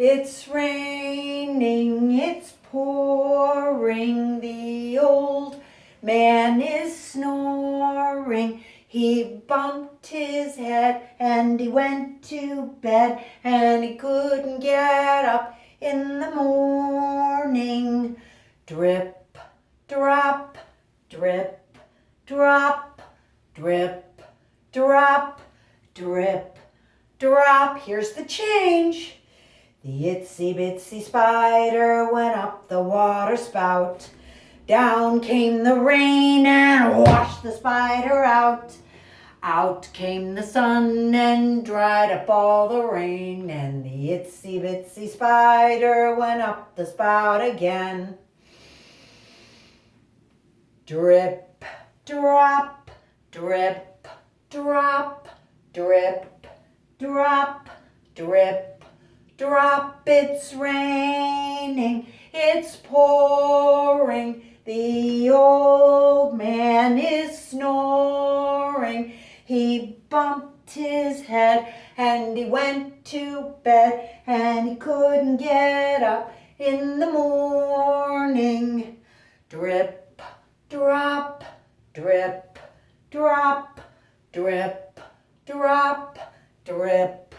It's raining, it's pouring, the old man is snoring. He bumped his head and he went to bed, and he couldn't get up in the morning. Drip, drop, drip, drop, drip, drop, drip, drop. Here's the change. The itsy bitsy spider went up the water spout. Down came the rain and washed the spider out. Out came the sun and dried up all the rain, and the itsy bitsy spider went up the spout again. Drip, drop, drip, drop, drip, drop, drip, drop. It's raining, it's pouring, the old man is snoring. He bumped his head and he went to bed, and he couldn't get up in the morning. Drip, drop, drip, drop, drip, drop, drip,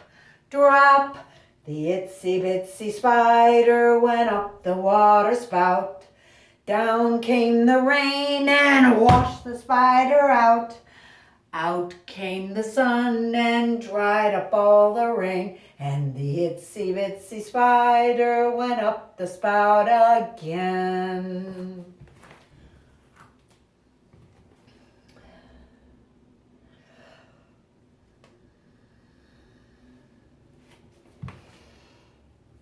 drop. The itsy bitsy spider went up the water spout. Down came the rain and washed the spider out. Out came the sun and dried up all the rain, and the itsy bitsy spider went up the spout again.